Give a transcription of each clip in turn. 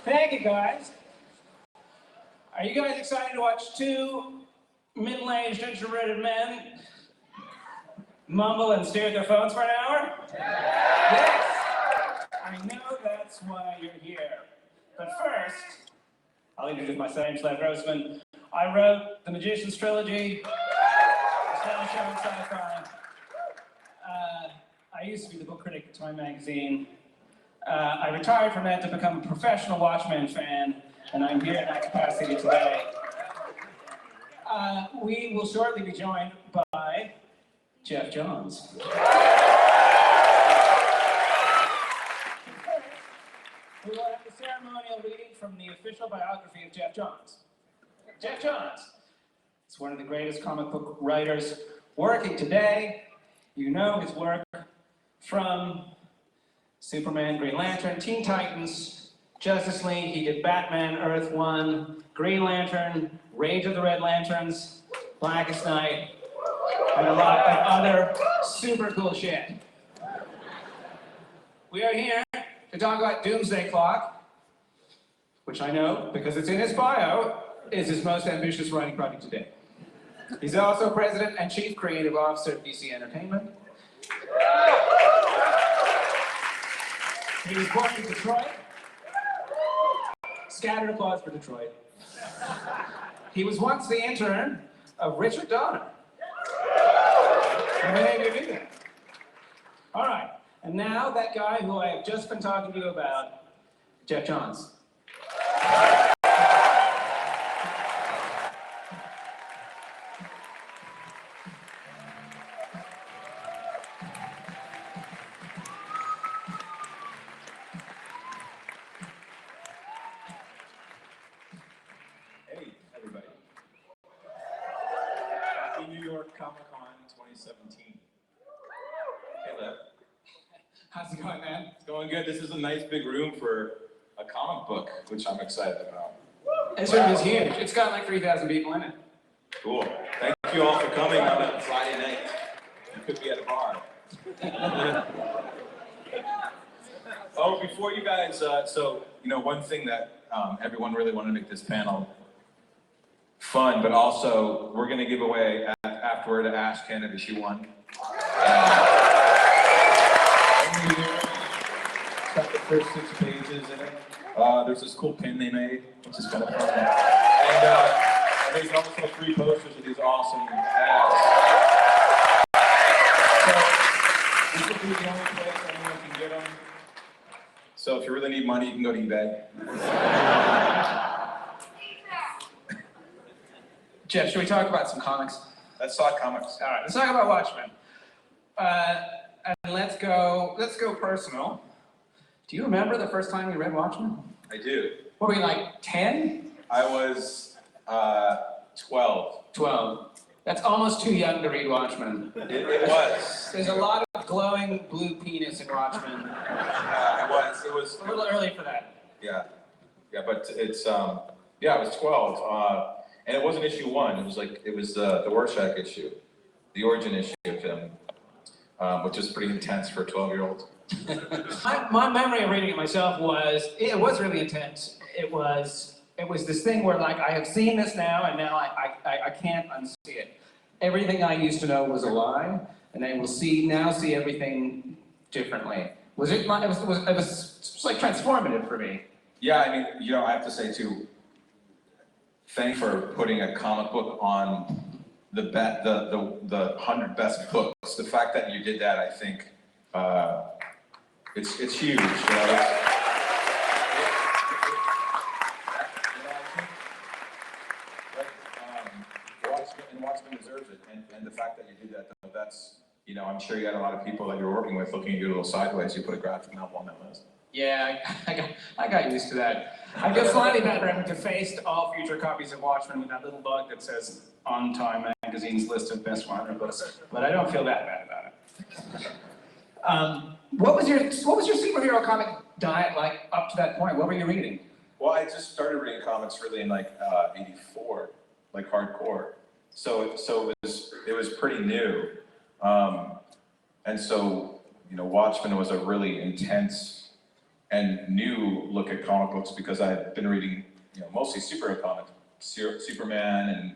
Thank you, guys. Are you guys excited to watch two middle-aged, introverted men mumble and stare at their phones for an hour? Yes! I know that's why you're here. But first, I'll introduce myself. I'm Geoff Grossman. I wrote The Magician's Trilogy, a stylish show in sci-fi. I used to be the book critic at Time magazine. I retired from that to become a professional Watchmen fan, and I'm here in that capacity today. We will shortly be joined by Geoff Johns. We will have the ceremonial reading from the official biography of Geoff Johns. Geoff Johns is one of the greatest comic book writers working today. You know his work from Superman, Green Lantern, Teen Titans, Justice League. He did Batman, Earth 1, Green Lantern, Rage of the Red Lanterns, Blackest Night, and a lot of other super cool shit. We are here to talk about Doomsday Clock, which I know, because it's in his bio, is his most ambitious writing project to date. He's also president and chief creative officer of DC Entertainment. He was born in Detroit. Scattered applause for Detroit. He was once the intern of Richard Donner. How many of you knew that? All right, and now that guy who I have just been talking to you about, Geoff Johns. How's it going, man? It's going good. This is a nice big room for a comic book, which I'm excited about. This room is huge. It's got like 3,000 people in it. Cool. Thank you all for coming on a Friday night. You could be at a bar. Oh, before you guys, one thing that everyone really wanted to make this panel fun, but also we're going to give away afterward to Ask Hannah if she won. It's got the first 6 pages in it. There's this cool pin they made, which is kind of fun. And there's also 3 posters of these awesome ads. So this will be the only place anyone can get them. So if you really need money, you can go to eBay. Geoff, should we talk about some comics? Let's talk comics. All right, let's talk about Watchmen. And let's go personal. Do you remember the first time you read Watchmen? I do. What were you, like 10? I was 12. 12. That's almost too young to read Watchmen. It was. There's a lot of glowing blue penis in Watchmen. Yeah, it was. It was a little early for that. Yeah, but it's I was 12, and it wasn't issue 1. It was the Rorschach issue, the origin issue of him, which is pretty intense for a 12-year-old. My memory of reading it myself was really intense. It was this thing where, like, I have seen this now, and now I can't unsee it. Everything I used to know was a lie, and I will see everything differently. It was like transformative for me. Yeah, I mean, I have to say too, thanks for putting a comic book on the 100 best books. The fact that you did that, I think, it's huge. Watchmen deserves it, and the fact that you did that, that's, I'm sure you had a lot of people that you're working with looking at you a little sideways. You put a graphic novel on that list. Yeah, I got used to that. I feel slightly better having defaced all future copies of Watchmen with that little bug that says on Time magazine's list of best 100 books, but I don't feel that bad about it. What was your superhero comic diet like up to that point? What were you reading? Well, I just started reading comics really in like '84, like hardcore. So it was pretty new, and so Watchmen was a really intense and new look at comic books because I had been reading, mostly superhero comics, Superman, and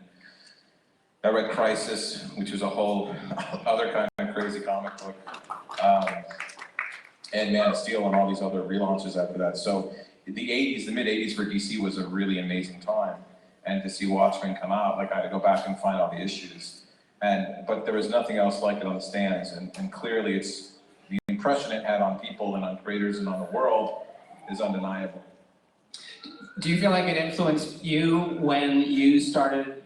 I read Crisis, which was a whole other kind of crazy comic book, and Man of Steel and all these other relaunches after that. So the mid 80s for DC was a really amazing time. And to see Watchmen come out, like I had to go back and find all the issues. But there was nothing else like it on the stands. And clearly it's, the impression it had on people and on creators and on the world is undeniable. Do you feel like it influenced you when you started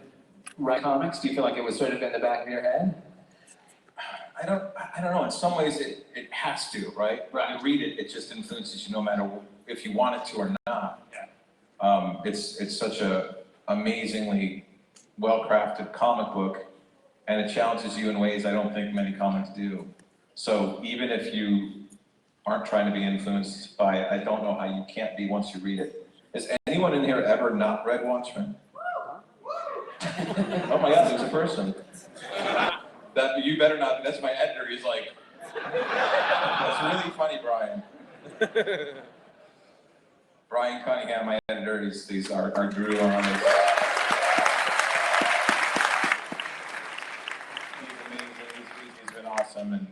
writing comics? Do you feel like it was sort of in the back of your head? I don't know. In some ways, it has to, right? Right. You read it, it just influences you no matter if you want it to or not. Yeah. It's such a amazingly well-crafted comic book, and it challenges you in ways I don't think many comics do. So even if you aren't trying to be influenced by it, I don't know how you can't be once you read it. Has anyone in here ever not read Watchmen? Oh my God, there's a person. That you better not. That's my editor. He's like, that's really funny, Brian. Brian Cunningham, my editor. He's our guru on this. He's amazing. He's been awesome and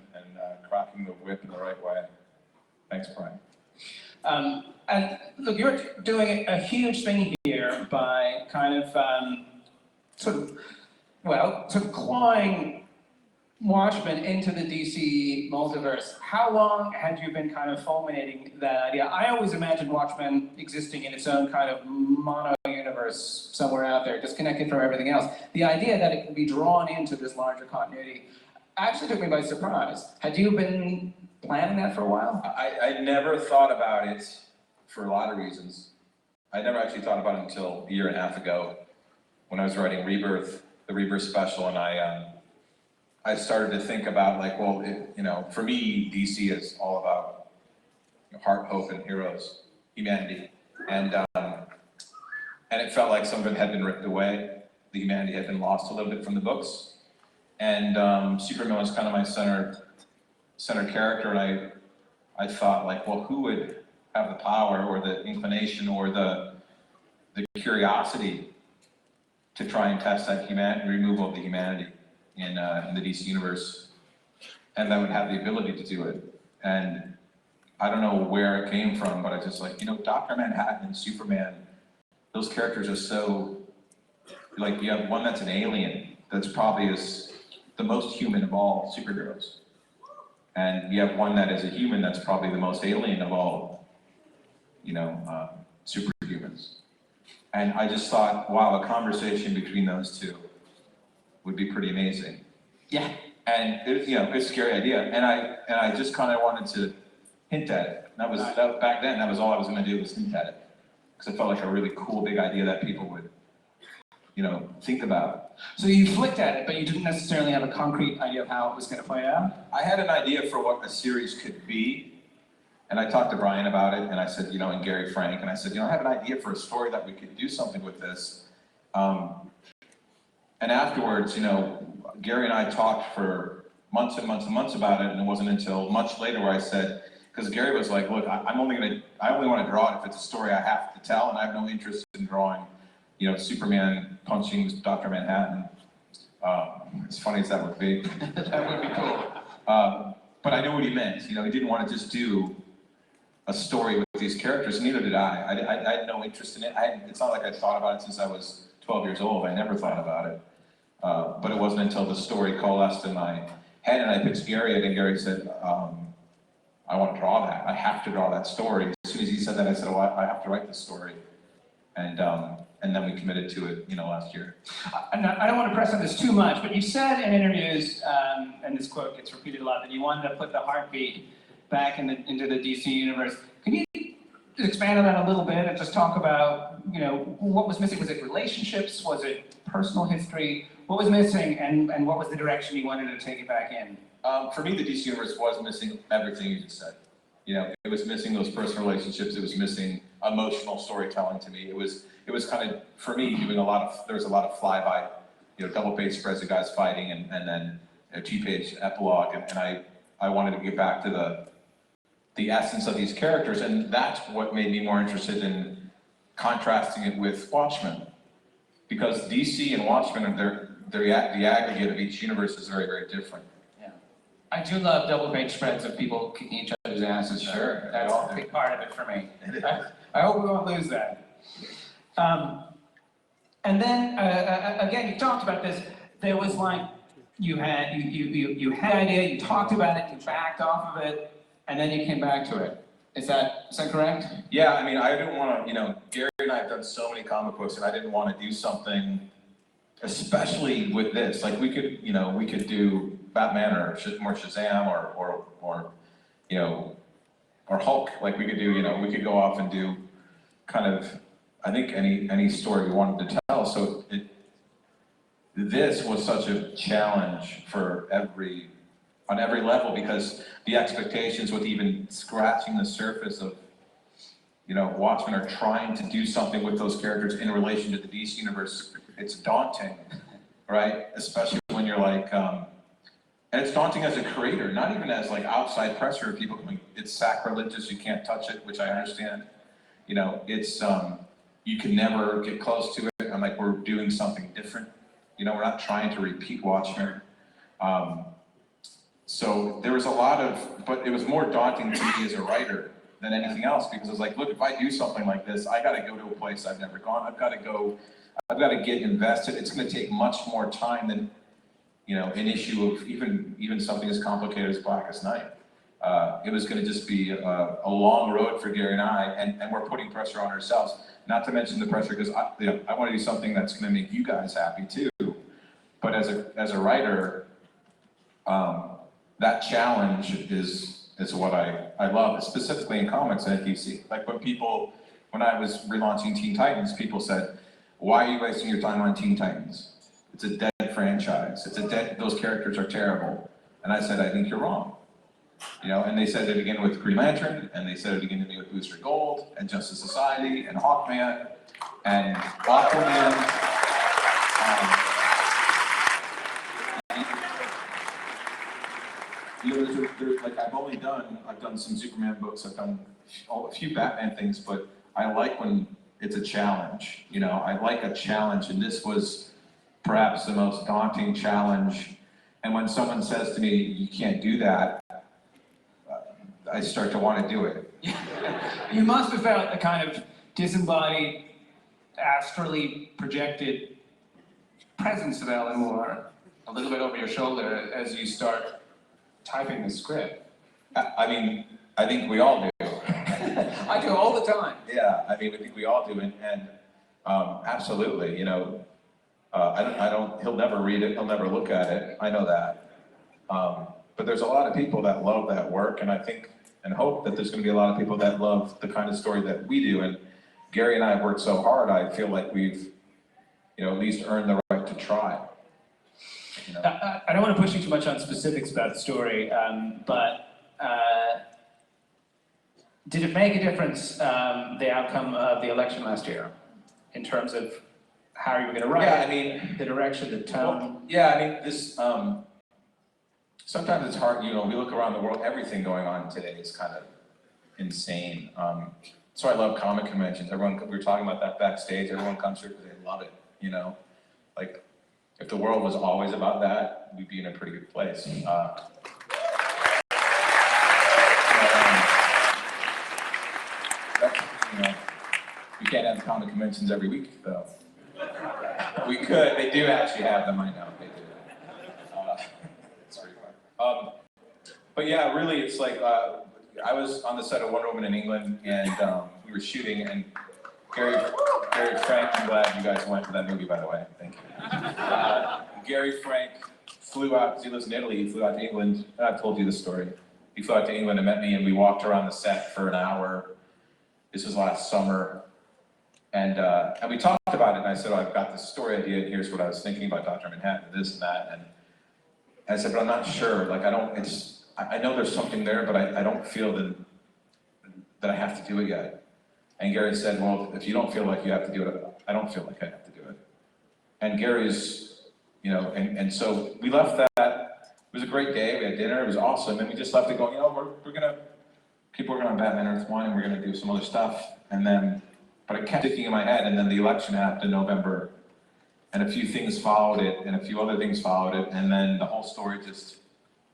cracking the whip in the right way. Thanks, Brian. And look, you're doing a huge thing here by kind of sort of clawing Watchmen into the DC multiverse. How long had you been kind of fulminating that idea? I always imagined Watchmen existing in its own kind of mono-universe somewhere out there, disconnected from everything else. The idea that it can be drawn into this larger continuity actually took me by surprise. Had you been planning that for a while? I never thought about it for a lot of reasons. I never actually thought about it until a year and a half ago when I was writing Rebirth, the Rebirth special, and I started to think about, like, well, for me, DC is all about heart, hope, and heroes, humanity. And it felt like some of it had been ripped away. The humanity had been lost a little bit from the books. And Superman was kind of my center character, and I thought, like, well, who would have the power or the inclination or the curiosity to try and test that removal of the humanity in the DC universe, and that would have the ability to do it. And I don't know where it came from, but I just like, Dr. Manhattan and Superman, those characters are so, like, you have one that's an alien that's probably the most human of all superheroes. And you have one that is a human that's probably the most alien of all, superhumans. And I just thought, wow, a conversation between those two would be pretty amazing. Yeah. And it's a scary idea. And I just kind of wanted to hint at it. That was back then. That was all I was going to do, was hint at it, because it felt like a really cool big idea that people would, think about. So you flicked at it, but you didn't necessarily have a concrete idea of how it was going to play out? I had an idea for what a series could be. And I talked to Brian about it, and I said, and Gary Frank, and I said, I have an idea for a story that we could do something with this. And afterwards, Gary and I talked for months and months and months about it, and it wasn't until much later where I said, because Gary was like, look, I only want to draw it if it's a story I have to tell, and I have no interest in drawing, Superman punching Dr. Manhattan. As funny as that would be. That would be cool. But I know what he meant. He didn't want to just do a story with these characters, neither did I. I had no interest in it. It's not like I thought about it since I was 12 years old. I never thought about it. But it wasn't until the story coalesced in my head and I pitched Gary it, and Gary said, I want to draw that. I have to draw that story. As soon as he said that, I said, well, I have to write this story. And then we committed to it, last year. I don't want to press on this too much, but you said in interviews, and this quote gets repeated a lot, that you wanted to put the heartbeat back into the DC universe. Can you expand on that a little bit and just talk about, what was missing? Was it relationships? Was it personal history? What was missing, and what was the direction you wanted to take it back in? For me, the DC universe was missing everything you just said. It was missing those personal relationships. It was missing emotional storytelling to me. It was kind of, for me, there was a lot of flyby, double-page spreads of guys fighting, and then a two-page epilogue, and I wanted to get back to the essence of these characters, and that's what made me more interested in contrasting it with Watchmen. Because DC and Watchmen, the aggregate of each universe is very, very different. Yeah. I do love double-page spreads of people kicking each other's asses. Sure. That's a big part of it for me. I hope we won't lose that. And then, again, you talked about this. There was like, you had an idea, you talked about it, you backed off of it, and then you came back to it. Is that correct? Yeah, I mean, I didn't want to, Gary and I have done so many comic books, and I didn't want to do something, especially with this. Like, we could do Batman or more Shazam or Hulk. Like, we could do, we could go off and do kind of, I think, any story we wanted to tell. So this was such a challenge for on every level, because the expectations with even scratching the surface of, Watchmen are trying to do something with those characters in relation to the DC universe. It's daunting, right? Especially when you're like, and it's daunting as a creator, not even as like outside pressure of people going, it's sacrilegious, you can't touch it, which I understand. It's, you can never get close to it. I'm like, we're doing something different. We're not trying to repeat Watchmen. So there was a lot of, but it was more daunting to me as a writer than anything else, because I was like, look, if I do something like this, I got to go to a place I've never gone. I've got to get invested. It's going to take much more time than, an issue of even something as complicated as Blackest Night. It was going to just be a long road for Gary and I, and we're putting pressure on ourselves. Not to mention the pressure, because I want to do something that's going to make you guys happy too. But as a writer, that challenge is what I love, specifically in comics and at DC. Like when I was relaunching Teen Titans, people said, "Why are you wasting your time on Teen Titans? It's a dead franchise. Those characters are terrible." And I said, "I think you're wrong." And they said it again with Green Lantern, and they said it again to me with Booster Gold, and Justice Society, and Hawkman, and Aquaman. Like I've done some Superman books, I've done a few Batman things, but I like when it's a challenge. I like a challenge, and this was perhaps the most daunting challenge. And when someone says to me, "You can't do that," I start to want to do it. You must have felt a kind of disembodied, astrally projected presence of Alan Moore a little bit over your shoulder as you start typing the script. I mean, I think we all do. I do all the time. Yeah, I think we all do, and absolutely, I don't, he'll never read it, he'll never look at it, I know that. But there's a lot of people that love that work, and I think and hope that there's going to be a lot of people that love the kind of story that we do. And Gary and I have worked so hard, I feel like we've, at least earned the right to try. I don't want to push you too much on specifics about the story, but did it make a difference, the outcome of the election last year, in terms of how you were going to write? Yeah, I mean, the direction, the tone. Well, yeah, I mean, this. Sometimes it's hard. We look around the world. Everything going on today is kind of insane. So I love comic conventions. We were talking about that backstage. Everyone comes here because they love it. Like if the world was always about that, we'd be in a pretty good place. You can't have comic conventions every week, though. We could. They do actually have them. I know they do. It's pretty fun. But yeah, really, it's like I was on the set of Wonder Woman in England, and we were shooting, and Gary Frank. I'm glad you guys went to that movie, by the way. Thank you. Gary Frank flew out because he lives in Italy. He flew out to England. I've told you the story. He flew out to England and met me, and we walked around the set for an hour. This was last summer. And we talked about it, and I said, I've got this story idea, and here's what I was thinking about Dr. Manhattan, this and that. And I said, but I'm not sure. Like, I know there's something there, but I don't feel that I have to do it yet. And Gary said, well, if you don't feel like you have to do it, I don't feel like I have to do it. And Gary's, and so we left that. It was a great day. We had dinner. It was awesome. And we just left it going, we're going to people were going to Batman Earth 1 and we're going to do some other stuff. And then, but it kept sticking in my head, and then the election happened in November, and a few things followed it, and a few other things followed it, and then the whole story just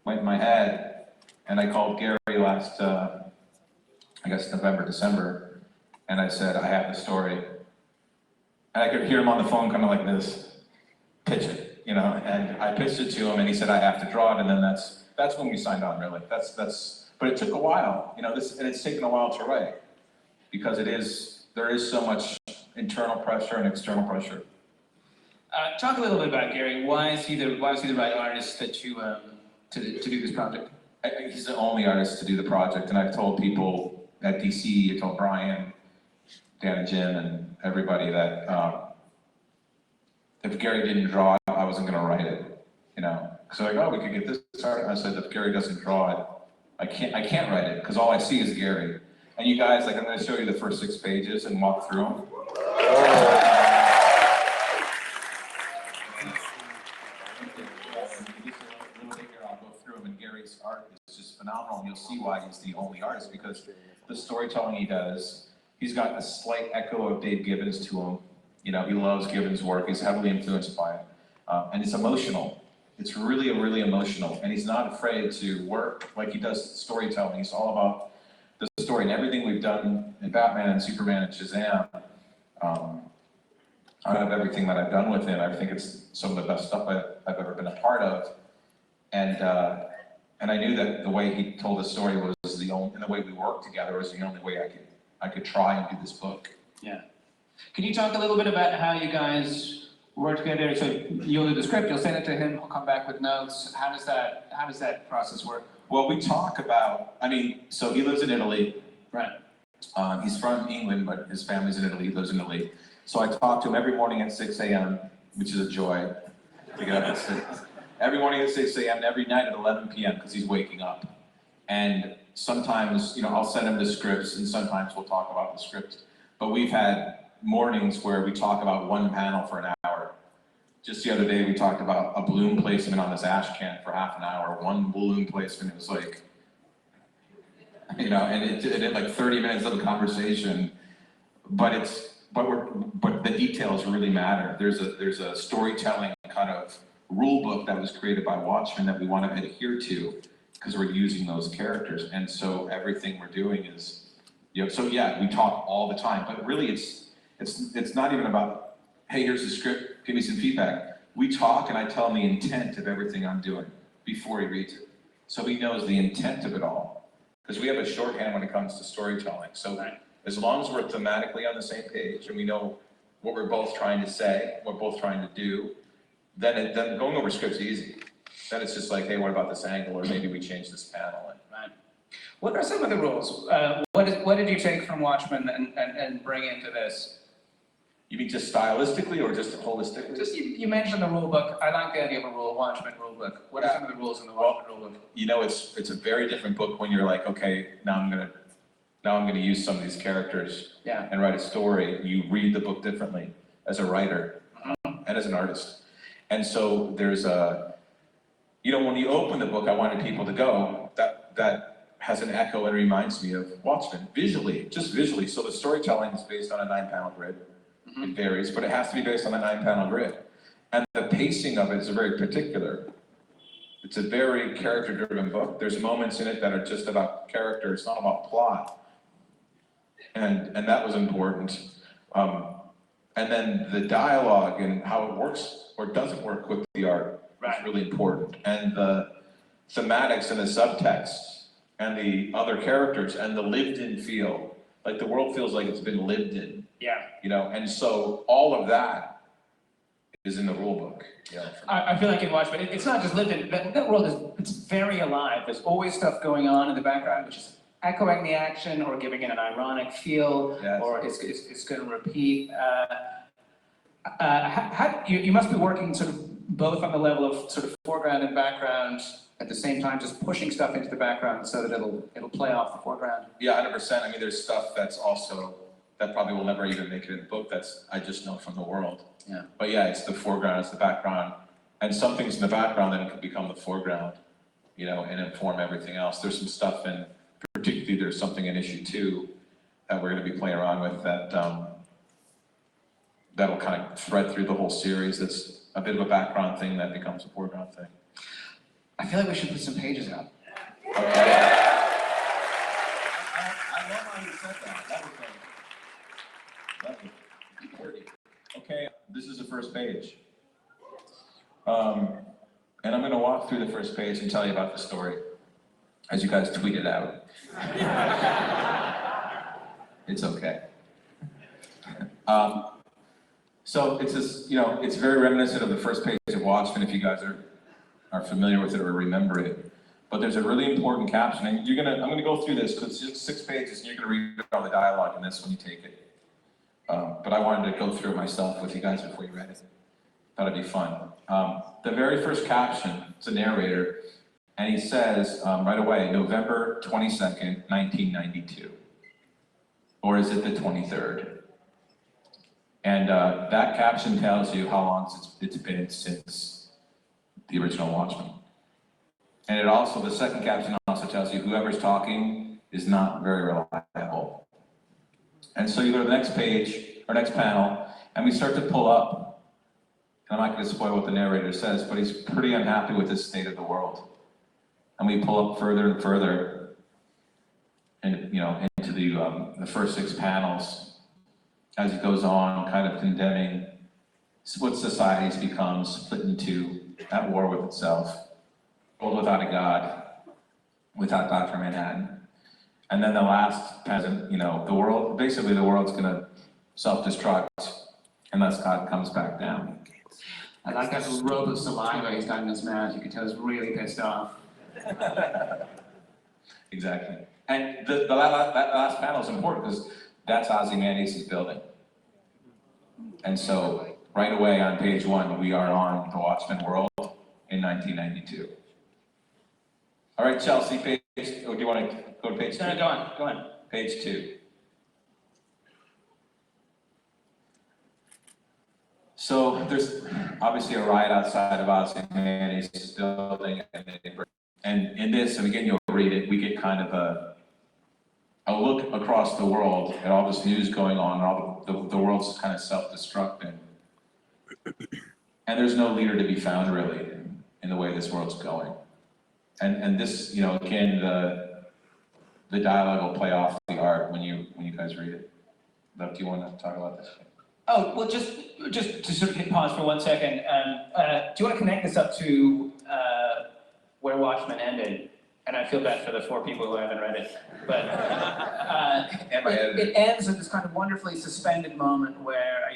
went in my head. And I called Gary last, I guess November, December, and I said, I have the story. And I could hear him on the phone kind of like this, pitch it, you know, and I pitched it to him, and he said, I have to draw it, and then that's when we signed on, really. But it took a while, you know, and it's taken a while to write, because there is so much internal pressure and external pressure. Talk a little bit about Gary. Why is he the right artist that you to do this project? He's the only artist to do the project, and I've told people at DC, I told Brian, Dan and Jim, and everybody that if Gary didn't draw it, I wasn't going to write it, you know. So like, oh, we could get this art. I said, if Gary doesn't draw it, I can't write it, because all I see is Gary. And you guys, like, I'm going to show you the first 6 pages and walk through them. I'll go through them, and Gary's art is just phenomenal, and you'll see why he's the only artist, because the storytelling he does, he's got a slight echo of Dave Gibbons to him. You know, he loves Gibbons' work, he's heavily influenced by it, and it's emotional. It's really, really emotional, and he's not afraid to work like he does storytelling. He's all about the story, and everything we've done in Batman and Superman and Shazam, out of everything that I've done with him, I think it's some of the best stuff I've ever been a part of. And I knew that the way he told the story was the only, and the way we worked together was the only way I could try and do this book. Yeah. Can you talk a little bit about how you guys work together? So you'll do the script, you'll send it to him, he'll come back with notes. How does that process work? Well, we talk about, so he lives in Italy. Right. He's from England, but his family's in Italy, he lives in Italy. So I talk to him every morning at 6 a.m., which is a joy to get up at 6. Every morning at 6 a.m. and every night at 11 p.m. because he's waking up. And sometimes, you know, I'll send him the scripts, and sometimes we'll talk about the script. But we've had mornings where we talk about one panel for an hour. Just the other day, we talked about a balloon placement on this ash can for half an hour. One balloon placement, it was like, you know, and it did like 30 minutes of a conversation. But the details really matter. There's a storytelling kind of rule book that was created by Watchmen that we want to adhere to, because we're using those characters. And so everything we're doing is, you know, so yeah, we talk all the time, but really it's not even about, hey, here's the script, give me some feedback. We talk, and I tell him the intent of everything I'm doing before he reads it. So he knows the intent of it all, because we have a shorthand when it comes to storytelling. So as long as we're thematically on the same page and we know what we're both trying to say, what we're both trying to do, then going over script's easy. Then it's just like, hey, what about this angle? Or maybe we change this panel. Right. What are some of the rules? What did you take from Watchmen and bring into this? You mean just stylistically or just holistically? Just you mentioned the rule book. I like the idea of a Watchmen rule book. What are some of the rules in the Watchmen rule book? You know, it's a very different book when you're like, okay, now I'm gonna use some of these characters and write a story. You read the book differently as a writer and as an artist. And so there's you know, when you open the book, I wanted people to go, that has an echo and reminds me of Watchmen, visually, just visually. So the storytelling is based on a 9-panel grid. It varies, but it has to be based on a 9-panel grid. And the pacing of it is very particular. It's a very character-driven book. There's moments in it that are just about character, it's not about plot. And that was important. And then the dialogue and how it works or doesn't work with the art is really important. And the thematics and the subtext and the other characters and the lived-in feel, like the world feels like it's been lived in. Yeah. You know, and so all of that is in the rule book. Yeah. I feel like in Watchmen, it's not just lived in. That world it's very alive. There's always stuff going on in the background, which is echoing the action or giving it an ironic feel, or it's going to repeat. You must be working sort of both on the level of sort of foreground and background at the same time, just pushing stuff into the background so that it'll play off the foreground. Yeah, 100%. I mean, there's stuff that's also, that probably will never even make it in the book, that's, I just know from the world. Yeah. But yeah, it's the foreground, it's the background, and some things in the background then can become the foreground, you know, and inform everything else. There's some stuff in particularly there's something in issue 2 that we're going to be playing around with that that'll kind of thread through the whole series. That's a bit of a background thing that becomes a foreground thing. I feel like we should put some pages up. Okay. I love how you said that. That was pretty. Okay, this is the first page. And I'm going to walk through the first page and tell you about the story, as you guys tweeted out. It's okay. So it's this, it's very reminiscent of the first page of Watchmen, if you guys are familiar with it or remember it. But there's a really important caption, and I'm gonna go through this because it's 6 pages, and you're gonna read all the dialogue in this when you take it. But I wanted to go through it myself with you guys before you read it. Thought it'd be fun. The very first caption, it's a narrator, and he says right away, November 22nd, 1992. Or is it the 23rd? And that caption tells you how long it's been since the original Watchmen. And it also, the second caption also tells you whoever's talking is not very reliable. And so you go to the next page, or next panel, and we start to pull up. And I'm not going to spoil what the narrator says, but he's pretty unhappy with the state of the world. And we pull up further and further, and into the first 6 panels, as he goes on, kind of condemning what society's become, split in 2, at war with itself, world without a God, without Dr. Manhattan. And then the last peasant, the world's gonna self-destruct unless God comes back down. I like that little rope of saliva he's got in his mouth. You can tell he's really pissed off. Exactly. And that last panel is important because that's Ozymandias' building. And so, right away on page 1, we are on the Watchmen world in 1992. All right, Chelsea, do you want to go to page 2? No, go on. Page 2. So, there's obviously a riot outside of Ozymandias' building, and in this, and again, you'll read it, we get kind of a look across the world at all this news going on, and all the world's kind of self-destructing. And there's no leader to be found, really, in the way this world's going. And this, again, the dialogue will play off the art when you guys read it. But do you want to talk about this? Oh, well, just to sort of hit pause for 1 second, do you want to connect this up to where Watchmen ended? And I feel bad for the 4 people who haven't read it, but it ends at this kind of wonderfully suspended moment where,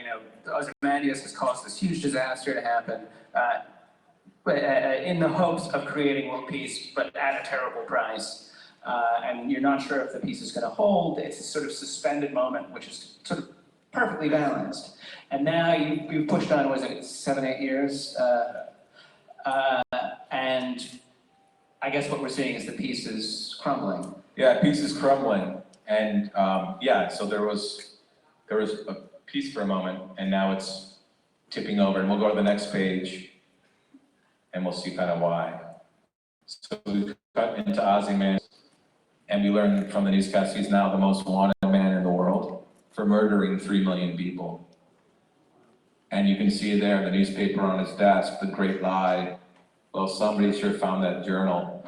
Ozymandias has caused this huge disaster to happen, in the hopes of creating world peace, but at a terrible price. And you're not sure if the peace is going to hold. It's a sort of suspended moment, which is sort of perfectly balanced. And now you've pushed on, was it 7, 8 years? And I guess what we're seeing is the peace is crumbling. Yeah, peace is crumbling. And so there was a peace for a moment, and now it's tipping over. And we'll go to the next page, and we'll see kind of why. So we cut into Ozymandias, and we learn from the newscast he's now the most wanted man in the world for murdering 3 million people. And you can see there in the newspaper on his desk, the great lie. Well, somebody sure found that journal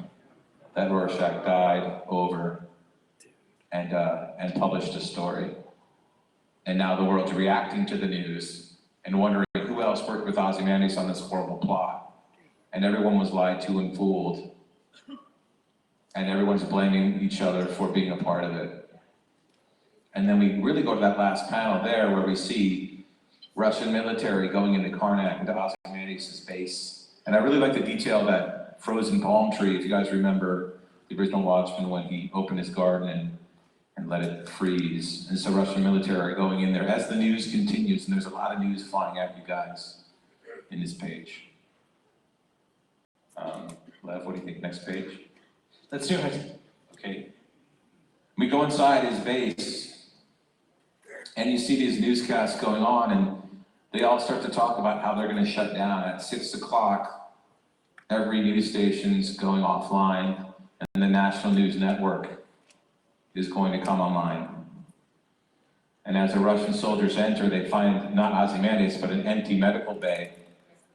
that Rorschach died over and published a story. And now the world's reacting to the news and wondering who else worked with Ozymandias on this horrible plot. And everyone was lied to and fooled. And everyone's blaming each other for being a part of it. And then we really go to that last panel there where we see Russian military going into Karnak, into Ozymandias' base. And I really like the detail of that frozen palm tree, if you guys remember the original Watchmen when he opened his garden and let it freeze. And so Russian military are going in there as the news continues, and there's a lot of news flying at you guys in this page. Lev, what do you think? Next page? Let's do it. Okay. We go inside his base, and you see these newscasts going on, and they all start to talk about how they're going to shut down at 6 o'clock. Every news station's going offline, and the national news network is going to come online. And as the Russian soldiers enter, they find not Ozymandias, but an empty medical bay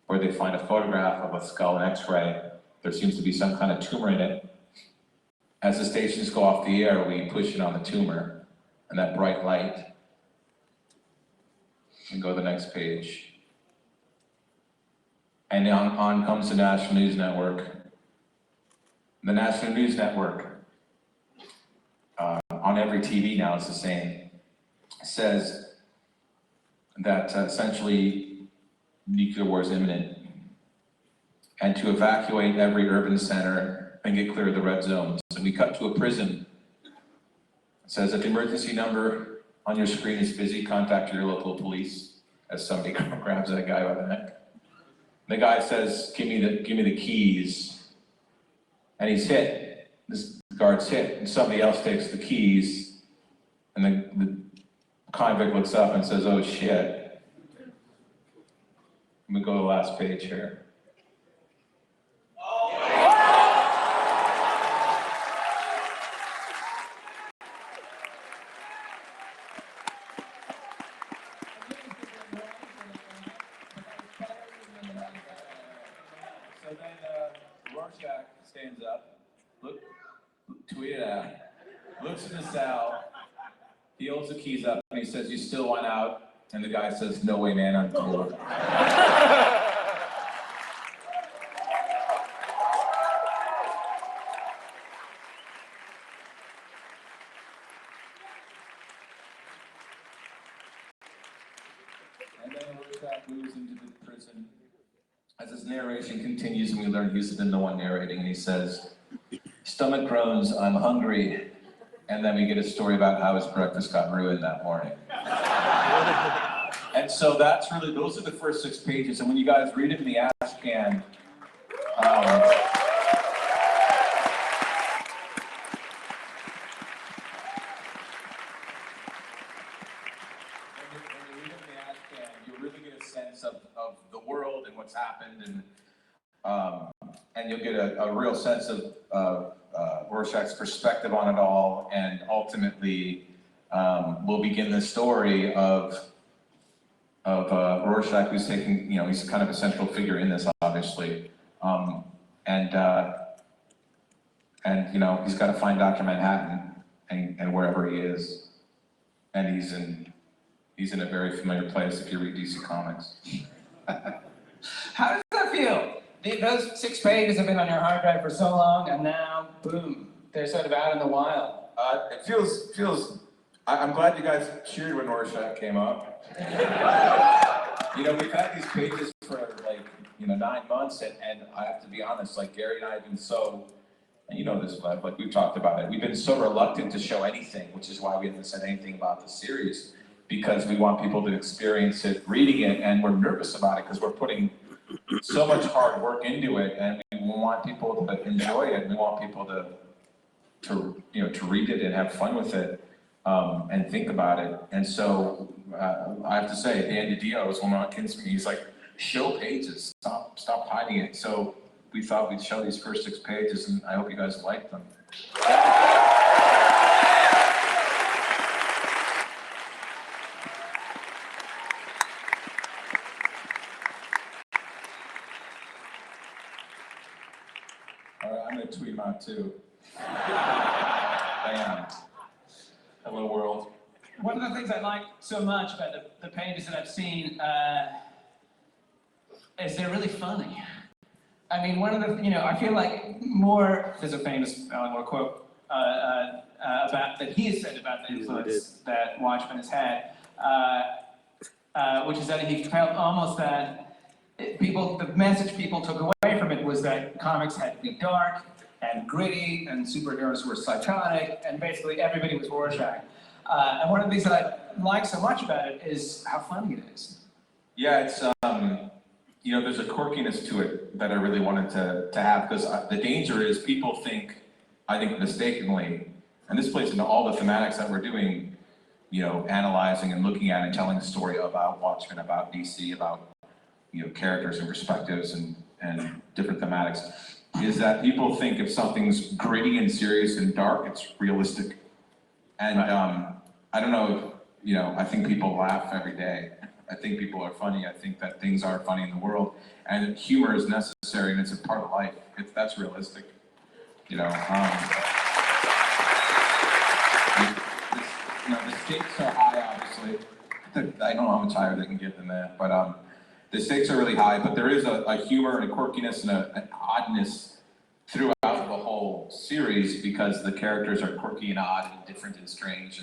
where they find a photograph of a skull and x-ray. There seems to be some kind of tumor in it. As the stations go off the air, we push it on the tumor and that bright light. And go to the next page. And on comes the National News Network. The National News Network, on every TV now it's the same, says that essentially nuclear war is imminent, and to evacuate every urban center and get clear of the red zones. And we cut to a prison. It says, if the emergency number on your screen is busy, contact your local police, as somebody grabs that guy by the neck. The guy says, give me the keys. And he's hit. This guard's hit, and somebody else takes the keys, and the convict looks up and says, oh shit. We go to the last page here. So then Rorschach stands up, tweeted out, looks in the cell, he holds the keys up and he says, you still want out? And the guy says, no way, man, I'm cool. And then Rorschach moves into the prison. As his narration continues, and we learn he's the one narrating, and he says, stomach groans, I'm hungry. And then we get a story about how his breakfast got ruined that morning. And so that's really, those are the first 6 pages. And when you guys read it in the ash can, you really get a sense of the world and what's happened, and you'll get a real sense of Rorschach's perspective on it all, and ultimately we'll begin the story of Rorschach, who's taking, he's kind of a central figure in this, obviously, and he's got to find Dr. Manhattan and wherever he is, and he's in a very familiar place if you read DC Comics. How does that feel? Those 6 pages have been on your hard drive for so long, and now, boom, they're sort of out in the wild. It feels. I'm glad you guys cheered when Rorschach came up. We've had these pages for 9 months, and I have to be honest, Gary and I have been so, and you know this, Lev, we've talked about it. We've been so reluctant to show anything, which is why we haven't said anything about the series, because we want people to experience it, reading it, and we're nervous about it because we're putting so much hard work into it, and we want people to enjoy it. We want people to read it and have fun with it, and think about it. And so I have to say, at the end of Dio's, when Ron Kinsman, he's like, show pages, stop hiding it. So we thought we'd show these first 6 pages, and I hope you guys liked them. I'm going to tweet them out too. Bam. Hello, world. One of the things I like so much about the pages that I've seen is they're really funny. I mean, one of the, I feel like there's a famous Alan Moore quote about that he has said about the influence that Watchmen has had, which is that he felt almost that the message people took away from it was that comics had to be dark and gritty, and superheroes were psychotic, and basically everybody was Rorschach. And one of the things that I like so much about it is how funny it is. Yeah, it's there's a quirkiness to it that I really wanted to have, because the danger is people think, I think mistakenly, and this plays into all the thematics that we're doing, analyzing and looking at and telling a story about Watchmen, about DC, about characters and perspectives and different thematics, is that people think if something's gritty and serious and dark, it's realistic. And I don't know, I think people laugh every day. I think people are funny. I think that things are funny in the world, and humor is necessary, and it's a part of life. That's realistic, The stakes are high, obviously. I don't know how much higher they can get than that, but the stakes are really high. But there is a humor and a quirkiness and an oddness throughout the whole series because the characters are quirky and odd and different and strange,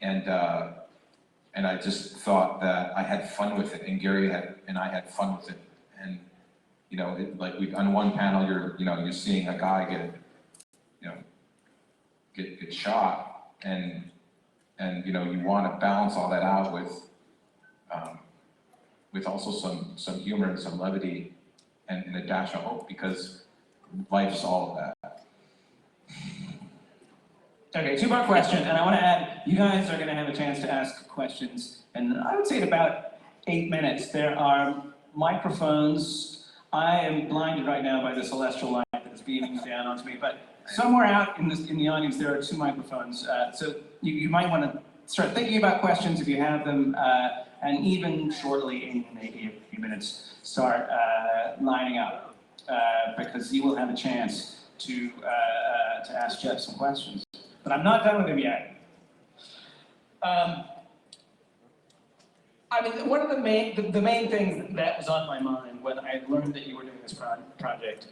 and I just thought that I had fun with it, and Gary and I had fun with it, and on one panel you're seeing a guy get shot, and you want to balance all that out with also some humor and some levity and a dash of hope, because life's all of that. Okay, two-part question, and I want to add, you guys are going to have a chance to ask questions, and I would say in about 8 minutes. There are microphones. I am blinded right now by the celestial light that is beaming down onto me, but somewhere out in the audience there are 2 microphones, so you might want to start thinking about questions if you have them, and even shortly, in maybe a few minutes, start lining up, because you will have a chance to ask Geoff some questions. But I'm not done with him yet. I mean, one of the main things that was on my mind when I learned that you were doing this project,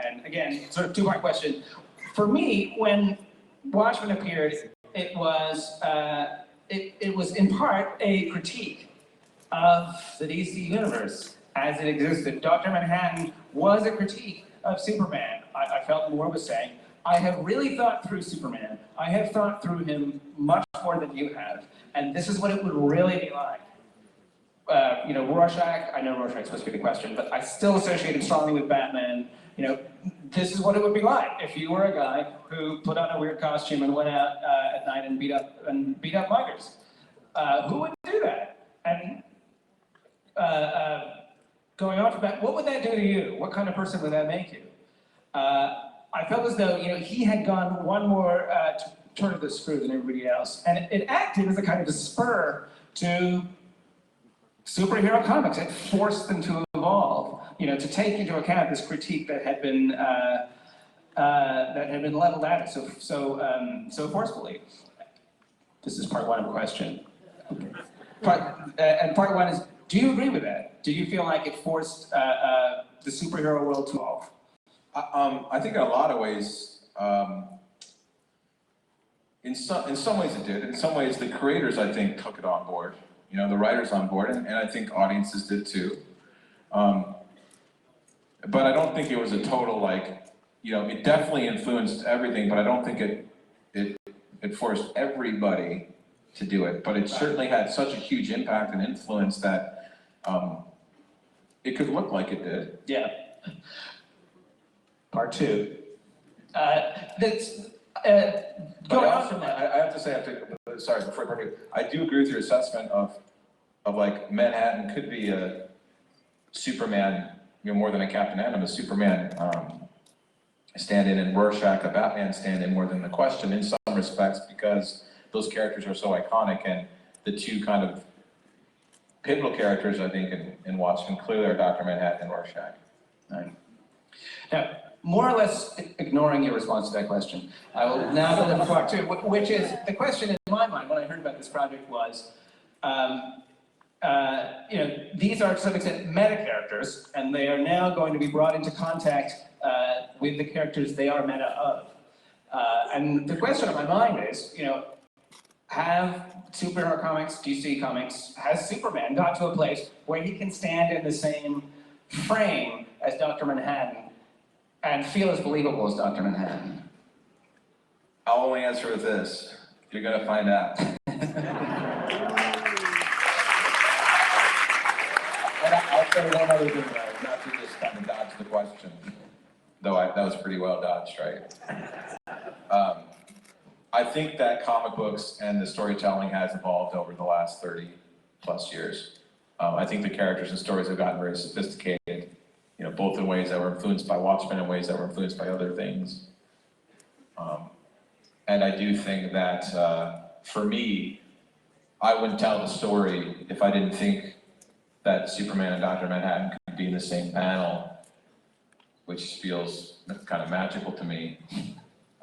and again, sort of two-part question. For me, when Watchmen appeared, it was in part a critique of the DC universe as it existed. Dr. Manhattan was a critique of Superman. I felt Moore was saying, I have really thought through Superman. I have thought through him much more than you have, and this is what it would really be like. Rorschach, I know Rorschach's supposed to be the question, but I still associate him strongly with Batman. This is what it would be like if you were a guy who put on a weird costume and went out at night and beat up muggers. Who would do that? And going on from that, what would that do to you? What kind of person would that make you? I felt as though he had gone one more turn of the screw than everybody else, and it acted as a kind of a spur to superhero comics. It forced them to evolve, to take into account this critique that had been leveled at it so forcefully. This is part one of the question. Okay. Part one is, do you agree with that? Do you feel like it forced the superhero world to evolve? I think in a lot of ways, in some ways it did. In some ways, the creators, I think, took it on board. The writers on board, and I think audiences did too. But I don't think it was a total it definitely influenced everything, but I don't think it forced everybody to do it. But it certainly had such a huge impact and influence that it could look like it did. Yeah. Part two. Going on from that. I have to say, sorry, before I forget, I do agree with your assessment of Manhattan could be a Superman, more than a Captain Atom, a Superman stand-in, and Rorschach a Batman stand-in more than The Question in some respects, because those characters are so iconic, and the two kind of pivotal characters, I think, in Watchmen clearly are Dr. Manhattan and Rorschach. Right. Now, more or less ignoring your response to that question, I will now go to part two, which is, the question in my mind when I heard about this project was, these are to some extent meta characters, and they are now going to be brought into contact with the characters they are meta of. And the question on my mind is, have superhero comics, DC Comics, has Superman got to a place where he can stand in the same frame as Dr. Manhattan and feel as believable as Dr. Manhattan? I'll only answer with this. You're going to find out. And I'll say one other thing, not to just kind of dodge the question, though that was pretty well dodged, right? I think that comic books and the storytelling has evolved over the last 30 plus years. I think the characters and stories have gotten very sophisticated, both in ways that were influenced by Watchmen and ways that were influenced by other things. And I do think that, for me, I wouldn't tell the story if I didn't think that Superman and Dr. Manhattan could be in the same panel, which feels kind of magical to me,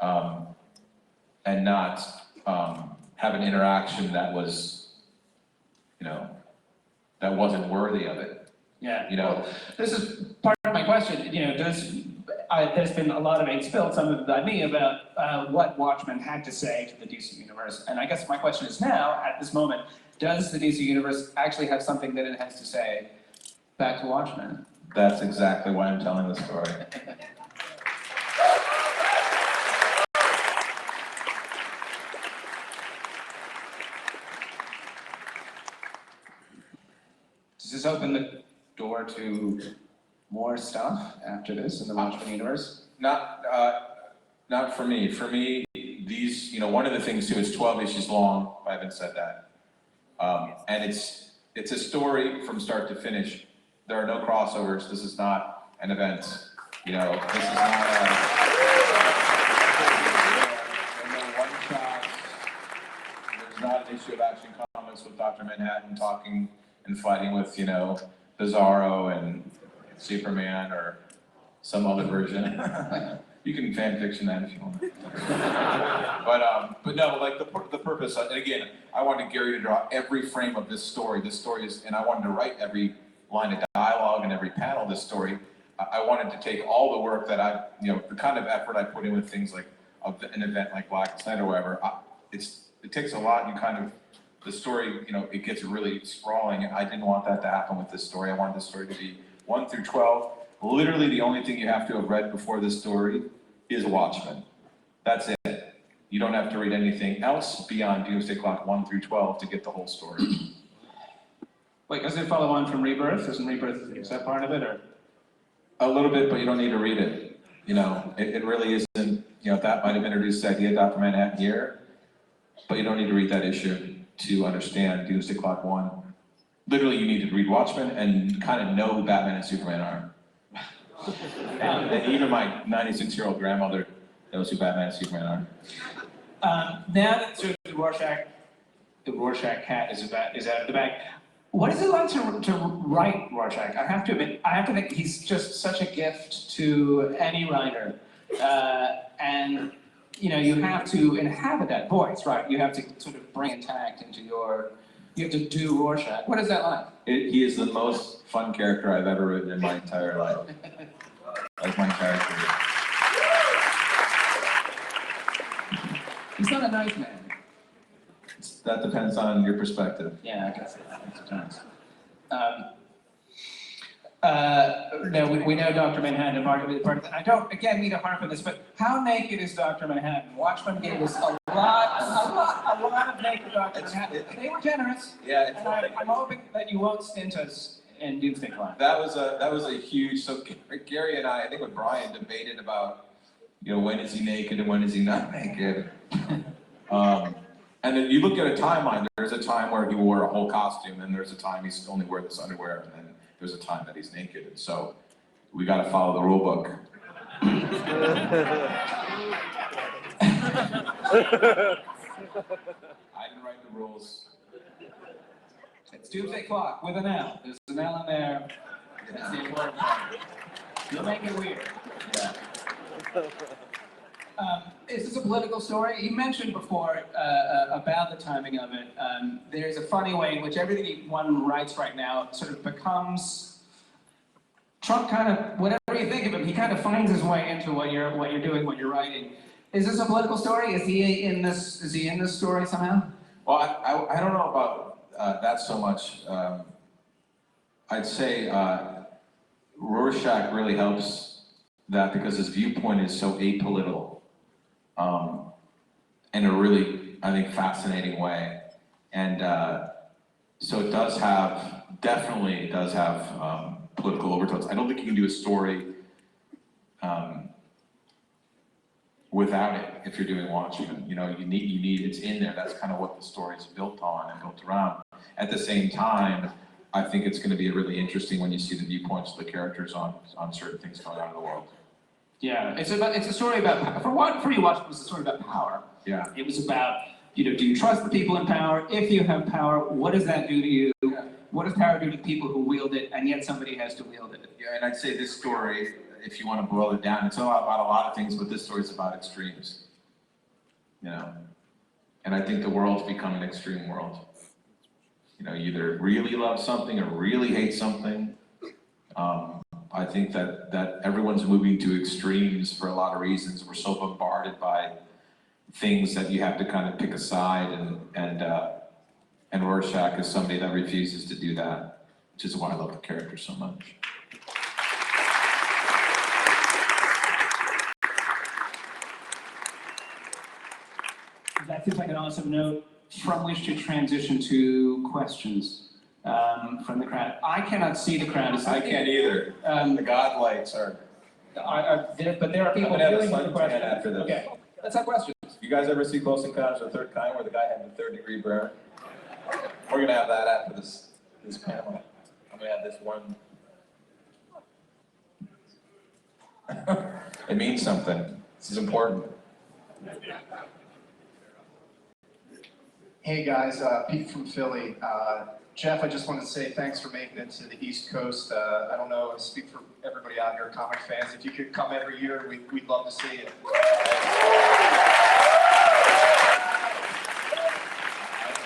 and not have an interaction that was, that wasn't worthy of it. Yeah. Well, this is part of my question. There's been a lot of ink spilled, some of it by me, about what Watchmen had to say to the DC Universe. And I guess my question is now, at this moment, does the DC Universe actually have something that it has to say back to Watchmen? That's exactly why I'm telling the story. Does this open the door to more stuff after this in the Watchmen universe? Not for me. For me, these, one of the things too, it's 12 issues long. I haven't said that. And it's a story from start to finish. There are no crossovers. This is not an event. This is not no one shot. There's not an issue of Action Comics with Dr. Manhattan talking and fighting with, Bizarro and Superman or some other version. You can fan fiction that if you want. But no, like the purpose, and again, I wanted Gary to draw every frame of this story. This story is, and I wanted to write every line of dialogue and every panel of this story. I wanted to take all the work that the kind of effort I put in with things like an event like Black Night or whatever. It takes a lot. The story, it gets really sprawling. I didn't want that to happen with this story. I wanted this story to be 1 through 12. Literally, the only thing you have to have read before this story is Watchmen. That's it. You don't have to read anything else beyond Doomsday Clock 1 through 12 to get the whole story. Wait, does it follow on from Rebirth? Isn't Rebirth, is that part of it, or? A little bit, but you don't need to read it. It really isn't, that might have introduced the idea of Dr. Manhattan here, but you don't need to read that issue to understand Doomsday Clock 1. Literally, you need to read Watchmen and kind of know who Batman and Superman are. and even my 96-year-old grandmother knows who Batman and Superman are. Now that sort of the Rorschach cat is out of the bag, what is it like to write Rorschach? I have to admit, I have to think he's just such a gift to any writer. And you have to inhabit that voice, right? You have to sort of bring intact into you have to do Rorschach. What is that like? He is the most fun character I've ever written in my entire life. Like my entire career. He's not a nice man. That depends on your perspective. Yeah, I guess sometimes. No, we know Dr. Manhattan and Margaret is part of that. I don't, again, need to harp on this, but how naked is Dr. Manhattan? Watchmen gave us a lot of naked Dr. Manhattan. They were generous. Yeah. And I'm hoping that you won't stint us in Doomsday Clock. That was a huge, so Gary and I think with Brian, debated about, when is he naked and when is he not naked. And then you look at a timeline, there's a time where he wore a whole costume, and there's a time he's only wear this underwear, and then there's a time that he's naked. And so we got to follow the rule book. I didn't write the rules. It's Doomsday Clock with an L. There's an L in there. That's the important part. You'll make it weird. Yeah. Is this a political story? You mentioned before about the timing of it. There's a funny way in which everything one writes right now sort of becomes Trump. Kind of whatever you think of him, he kind of finds his way into what you're doing, what you're writing. Is this a political story? Is he in this? Is he in this story somehow? Well, I don't know about that so much. I'd say Rorschach really helps that because his viewpoint is so apolitical. In a really, I think, fascinating way. And so it definitely does have political overtones. I don't think you can do a story without it if you're doing Watchmen. You need it's in there. That's kind of what the story is built on and built around. At the same time, I think it's going to be really interesting when you see the viewpoints of the characters on certain things going on in the world. Yeah, it's a story about, for you, Watchmen was a story about power. Yeah. It was about, do you trust the people in power? If you have power, what does that do to you? Yeah. What does power do to people who wield it, and yet somebody has to wield it? Yeah, and I'd say this story, if you want to boil it down, it's about a lot of things, but this story is about extremes. And I think the world's become an extreme world. You either really love something or really hate something. I think that everyone's moving to extremes for a lot of reasons. We're so bombarded by things that you have to kind of pick a side, and Rorschach is somebody that refuses to do that, which is why I love the character so much. That seems like an awesome note from which to transition to questions from the crowd. I cannot see the crowd. I can't either. The God lights are there, but there are people I'm gonna have a dealing with the questions. after this. Okay, let's have questions. You guys ever see Close Encounters of the Third Kind where the guy had the third-degree burn? We're gonna have that after this panel. I'm gonna have this one. It means something. This is important. Hey guys, Pete from Philly. Geoff, I just wanted to say thanks for making it to the East Coast. I don't know, I speak for everybody out here, comic fans. If you could come every year, we'd love to see you.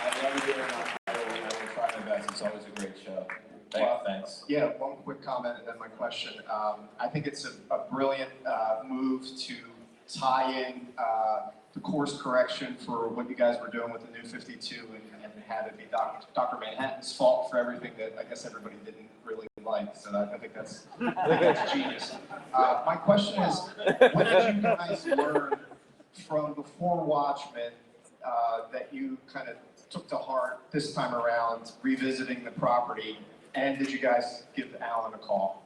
I've never been in Ohio. I will try my best. It's always a great show. Thanks. Yeah, one quick comment and then my question. I think it's a brilliant move to tie in the course correction for what you guys were doing with the New 52 and have it be Dr. Manhattan's fault for everything that I guess everybody didn't really like. So I think that's genius. My question is, what did you guys learn from before Watchmen that you kind of took to heart this time around, revisiting the property? And did you guys give Alan a call?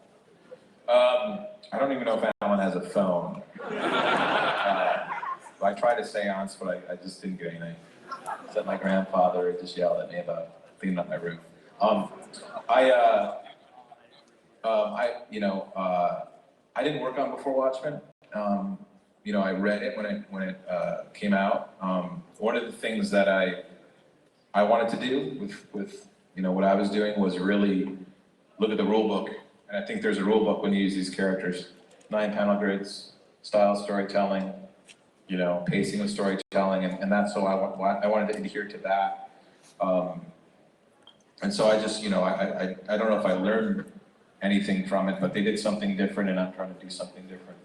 I don't even know if Alan has a phone. I tried a seance, but I just didn't get anything. Except my grandfather just yelled at me about cleaning up my room. I didn't work on Before Watchmen. I read it when it came out. One of the things that I wanted to do with what I was doing was really look at the rule book. And I think there's a rule book when you use these characters. 9 panel grids, style storytelling, pacing of storytelling, and that's so I wanted to adhere to that. And so I just, I don't know if I learned anything from it, but they did something different, and I'm trying to do something different.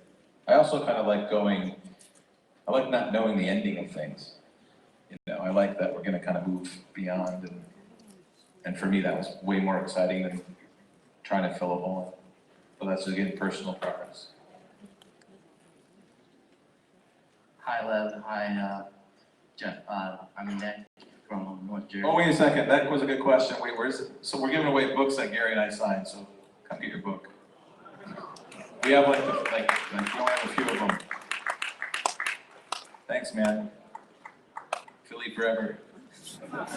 I also kind of like I like not knowing the ending of things. I like that we're going to kind of move beyond, and for me that was way more exciting than trying to fill a hole. But that's, again, personal preference. Hi, Lev. Hi, Geoff. I'm Nick from North Jersey. Oh, wait a second. That was a good question. Wait, where's it? So we're giving away books that Gary and I signed, so come get your book. We have we only have a few of them. Thanks, man. Philly forever. And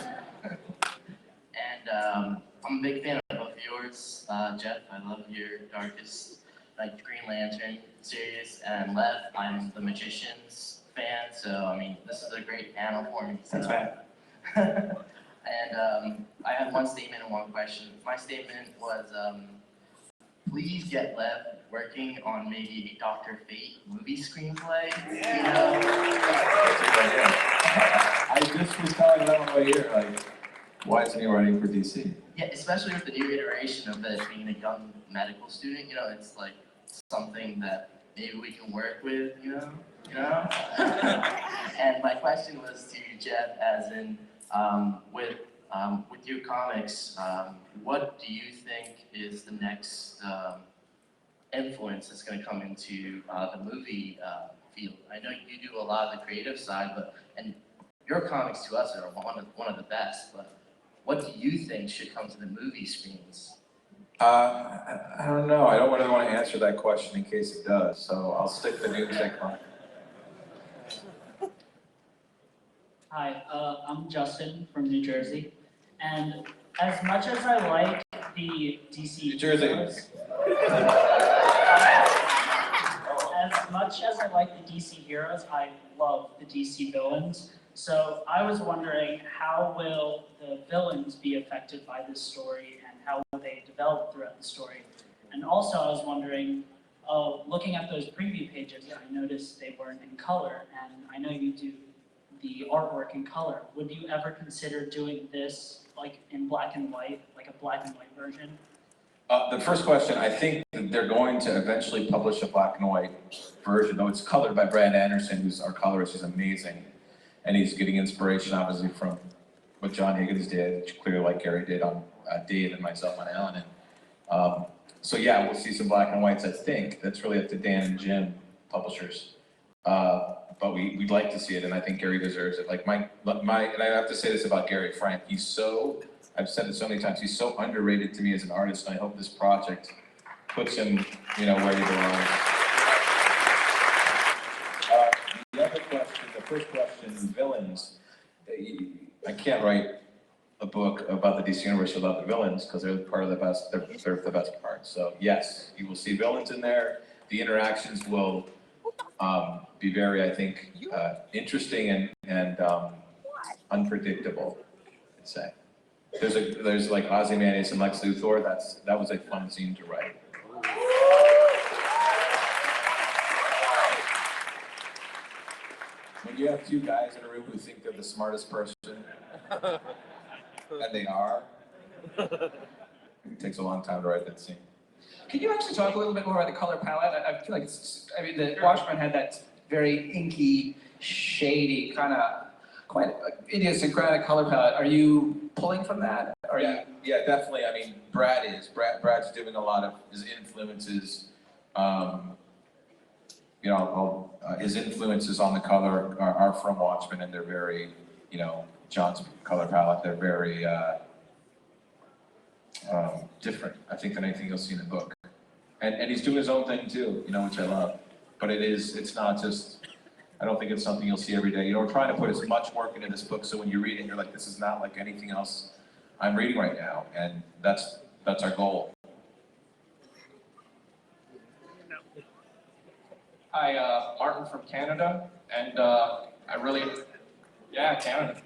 I'm a big fan of both yours, Geoff. I love your Darkest, Green Lantern series, and Lev, I'm the Magicians fan, so this is a great panel for me. So. That's bad. And I have one statement and one question. My statement was, please get Lev working on maybe a Dr. Fate movie screenplay. I just was telling them on the way here, why isn't he writing for DC? Yeah, especially with the new iteration of it being a young medical student, it's something that maybe we can work with, And my question was to Geoff, as in, with your comics, what do you think is the next influence that's going to come into the movie field? I know you do a lot of the creative side, and your comics to us are one of the best, but what do you think should come to the movie screens? I don't know. I don't really want to answer that question in case it does, so I'll stick to Doomsday comic. Hi, I'm Justin from New Jersey, and as much as I like the DC New Jersey. heroes, as as much as I like the DC heroes, I love the DC villains. So I was wondering, how will the villains be affected by this story, and how will they develop throughout the story? And also, I was wondering, looking at those preview pages, I noticed they weren't in color, and I know you do the artwork in color. Would you ever consider doing this like in black and white, like a black and white version? The first question, I think that they're going to eventually publish a black and white version, though it's colored by Brad Anderson, who's our colorist, who's amazing. And he's getting inspiration, obviously, from what John Higgins did, clearly like Gary did on Dave and myself on Alan. And, so yeah, we'll see some black and whites, I think. That's really up to Dan and Jim, publishers. But we'd like to see it, and I think Gary deserves it. Like and I have to say this about Gary Frank, I've said it so many times, he's so underrated to me as an artist, and I hope this project puts him, where he belongs. The other question, the first question, villains. I can't write a book about the DC Universe without the villains, because they're part of the best, they're the best part. So yes, you will see villains in there. The interactions will be very, I think, interesting and unpredictable, I'd say. There's like Ozymandias and Lex Luthor. That was a fun scene to write. When you have two guys in a room who think they're the smartest person, and they are, it takes a long time to write that scene. Can you actually talk a little bit more about the color palette? I feel like the Watchmen had that very inky, shady, kind of quite idiosyncratic color palette. Are you pulling from that? Yeah, definitely. I mean, Brad's doing a lot of his influences. His influences on the color are from Watchmen, and they're very, John's color palette. They're very different, I think, than anything you'll see in the book. And he's doing his own thing too, which I love. But it's not just, I don't think it's something you'll see every day. We're trying to put as much work into this book, so when you read it, you're like, this is not like anything else I'm reading right now. And that's our goal. Hi, Martin from Canada, and Canada.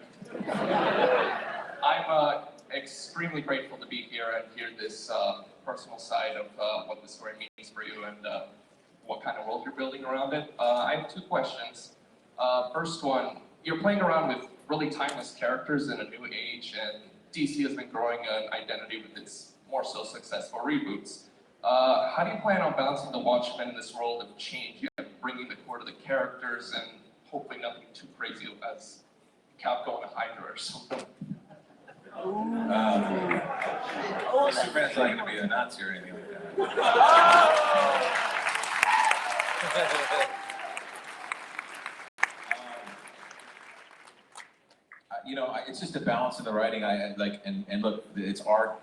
I'm extremely grateful to be here and hear this personal side of what the story means for you and what kind of world you're building around it. I have two questions. First one, you're playing around with really timeless characters in a new age, and DC has been growing an identity with its more so successful reboots. How do you plan on balancing the Watchmen in this world of change, bringing the core to the characters and hopefully nothing too crazy as Cal going to Hydra or something? Superman's not going to be a Nazi or anything like that. It's just a balance in the writing. And look, it's our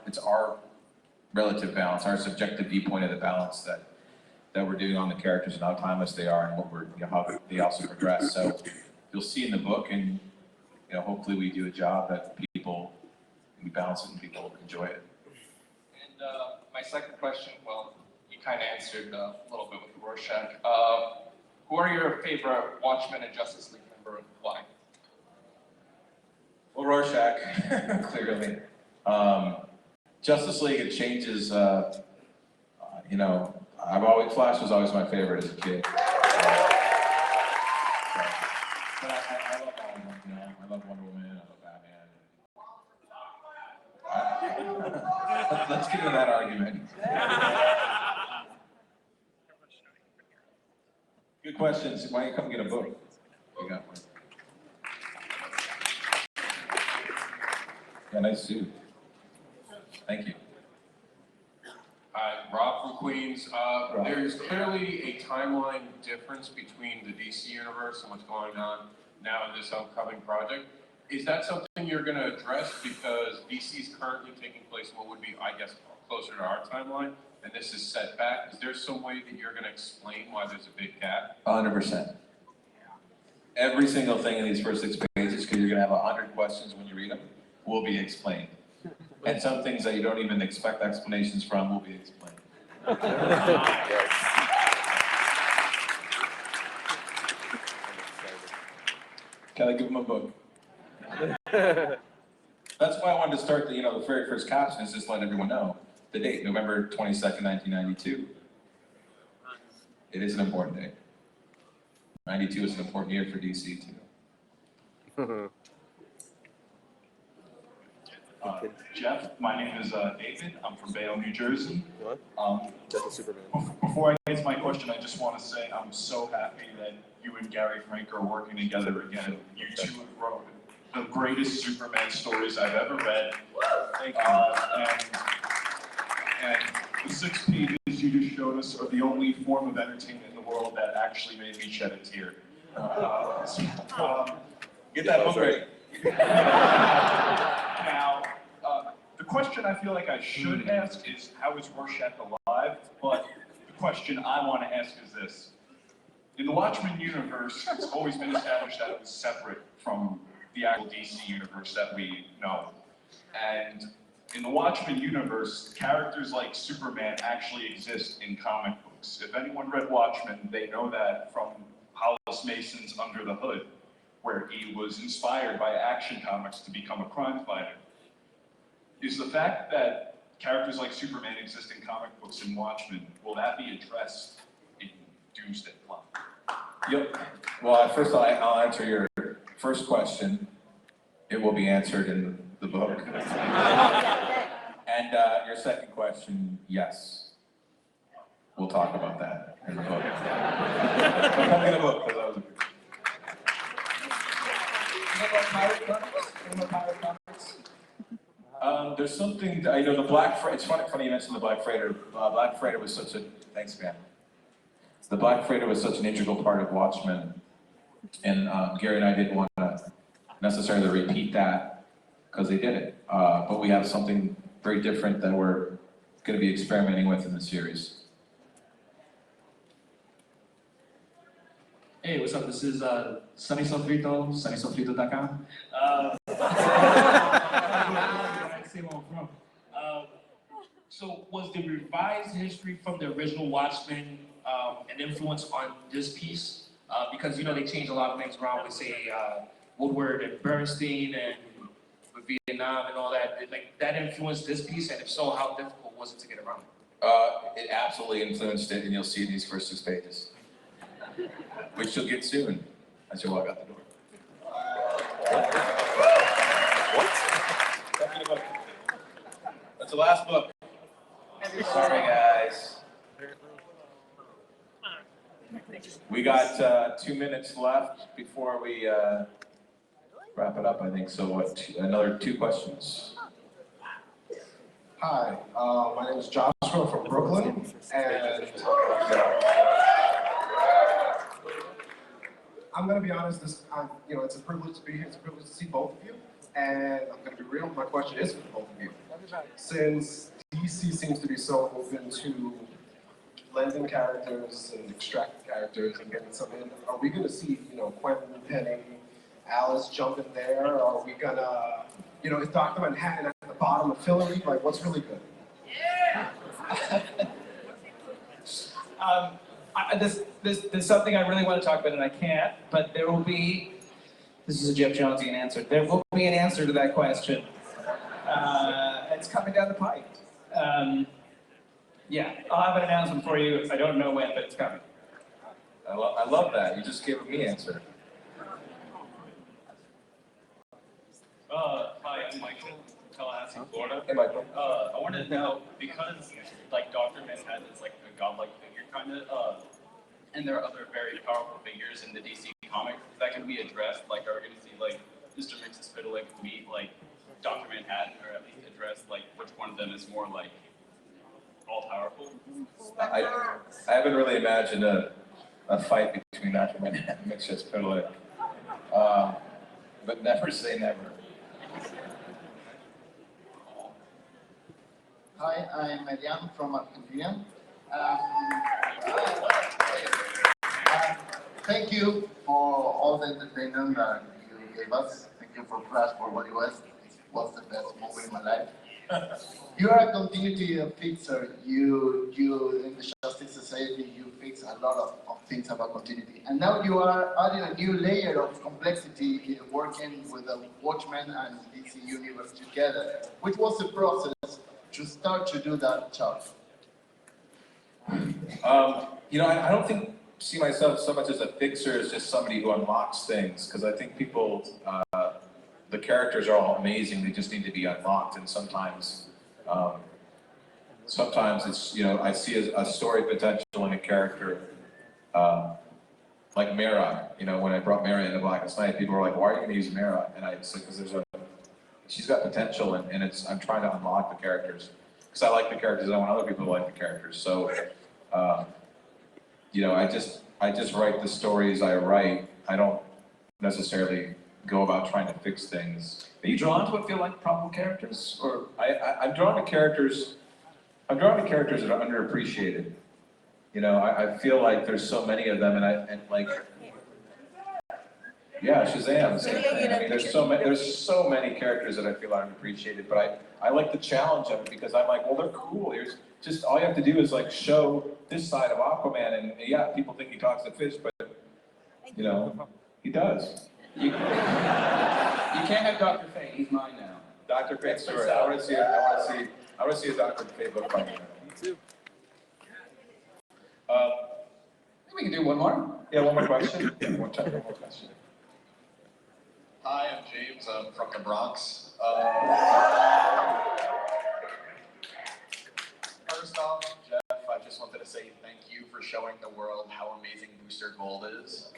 relative balance, our subjective viewpoint of the balance that we're doing on the characters and how timeless they are and what how they also progress. So you'll see in the book, and hopefully we do a job that we balance it and people enjoy it. And my second question, well, you kind of answered a little bit with Rorschach. Who are your favorite Watchmen and Justice League member, and why? Well, Rorschach, clearly. Justice League, it changes, Flash was always my favorite as a kid. But I love all of them, I love Wonder Woman, I love Batman. Let's get into that argument. Good questions. Why don't you come get a book? You got one. Yeah, nice suit. Thank you. Hi, Rob from Queens. There's clearly a timeline difference between the DC universe and what's going on now in this upcoming project. Is that something you're going to address, because DC is currently taking place what would be, I guess, closer to our timeline, and this is set back? Is there some way that you're going to explain why there's a big gap? 100%. Every single thing in these first 6 pages, because you're going to have 100 questions when you read them, will be explained. And some things that you don't even expect explanations from will be explained. Can I give him a book? That's why I wanted to start the very first caption is just let everyone know the date, November 22nd, 1992. It is an important day. 92 is an important year for DC too. Geoff, my name is David. I'm from Bayonne, New Jersey. Before I get to my question, I just want to say I'm so happy that you and Gary Frank are working together again. You two have wrote the greatest Superman stories I've ever read. Thank you. And the 6 pages you just showed us are the only form of entertainment in the world that actually made me shed a tear. Get that book ready. Now, the question I feel like I should ask is, how is Rorschach alive? But the question I want to ask is this. In the Watchmen universe, it's always been established that it was separate from the actual DC universe that we know. And in the Watchmen universe, characters like Superman actually exist in comic books. If anyone read Watchmen, they know that from Hollis Mason's Under the Hood, where he was inspired by Action Comics to become a crime fighter. Is the fact that characters like Superman exist in comic books and Watchmen, will that be addressed in Doomsday plot? Yep. Well, first I'll answer your first question. It will be answered in the book. And your second question, yes. We'll talk about that in the book. Don't come in the book, because I was there's something, I know the Black Freighter, it's funny you mentioned the Black Freighter. Black Freighter was such a, thanks man. The Black Freighter was such an integral part of Watchmen. And Gary and I didn't want to necessarily repeat that because they did it. But we have something very different that we're going to be experimenting with in the series. Hey, what's up? This is Sunny Sofrito, sunnysofrito.com. So was the revised history from the original Watchmen an influence on this piece? Because, they changed a lot of things around with, say, Woodward and Bernstein and with Vietnam and all that. Like, that influenced this piece, and if so, how difficult was it to get around? It absolutely influenced it, and you'll see in these first 6 pages. Which you'll get soon as you walk out the door. What? That's the last book. Sorry, guys. We got 2 minutes left before we wrap it up, I think. So what, another 2 questions? Hi, my name is Joshua from Brooklyn, and I'm going to be honest. It's a privilege to be here. It's a privilege to see both of you, and I'm going to be real. My question is for both of you. Since DC seems to be so open to blending characters and extracting characters and getting some in, are we going to see, Quentin, Penny, Alice jump in there? Are we going to, is Dr. Manhattan at the bottom of Hillary? Like, what's really good? Yeah! There's something I really want to talk about and I can't, but there will be, this is a Geoff Jonesian answer, there will be an answer to that question. It's coming down the pike. Yeah, I'll have an announcement for you. I don't know when, but it's coming. I love that. You just gave me an answer. Hi, I'm Michael from Tallahassee, Florida. Hey, Michael. I wanted to know, because Dr. Manhattan is a godlike figure kind of, and there are other very powerful figures in the DC comic that can be addressed. Are we going to see Mr. Mxyzptlk meet Dr. Manhattan, or at least address which one of them is more all powerful? I haven't really imagined a fight between Dr. Manhattan and Mxyzptlk, but never say never. Hi, I'm Median from Argentina. Thank you for all the entertainment that you gave us. Thank you for Flash for what it was. It was the best movie in my life. You are a continuity fixer. You in the Justice Society, you fix a lot of things about continuity. And now you are adding a new layer of complexity in working with the Watchmen and DC universe together. Which was the process to start to do that job? You know, I don't see myself so much as a fixer as just somebody who unlocks things, because I think people, the characters are all amazing, they just need to be unlocked, and sometimes it's, you know, I see a story potential in a character, like Mara. You know, when I brought Mara into Blackest Night, people were like, why are you going to use Mara? And I said, because she's got potential, and I'm trying to unlock the characters. Because I like the characters, I want other people to like the characters. So, you know, I just write the stories I write. I don't necessarily go about trying to fix things. Are you drawn to what feel like probable characters? Or I'm drawn to characters. I'm drawn to characters that are underappreciated. You know, I feel like there's so many of them, and like, yeah, Shazam. Same thing. I mean, there's so many characters that I feel are underappreciated, but I like the challenge of it, because I'm like, well, they're cool. Here's just all you have to do is like show this side of Aquaman, and yeah, people think he talks to fish, but you know, he does. you can't have Dr. Fate, he's mine now. Dr. Fate story. I want to see a Dr. Fate book by now. Me too. I think we can do one more. Yeah, one more question. One more question. Hi, I'm James. I'm from the Bronx. First off, Geoff, I just wanted to say thank you for showing the world how amazing Booster Gold is.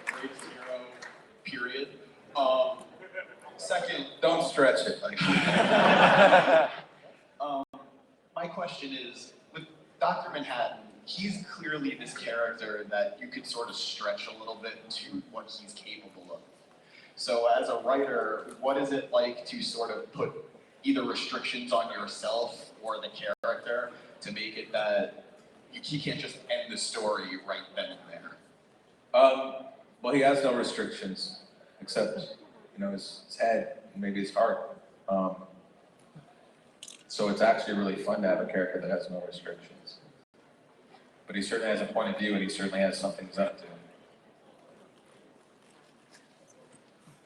Great hero, period. Second, Don't stretch it. my question is, with Dr. Manhattan, he's clearly this character that you could sort of stretch a little bit to what he's capable of. So as a writer, what is it like to sort of put either restrictions on yourself or the character to make it that he can't just end the story right then and there? Well, he has no restrictions, except, you know, his head and maybe his heart. So it's actually really fun to have a character that has no restrictions. But he certainly has a point of view, and he certainly has something he's up to.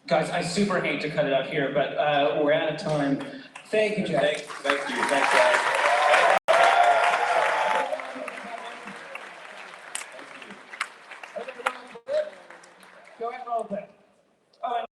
Guys, I super hate to cut it out here, but we're out of time. Thank you, Jeff. Thank you. Thanks, guys.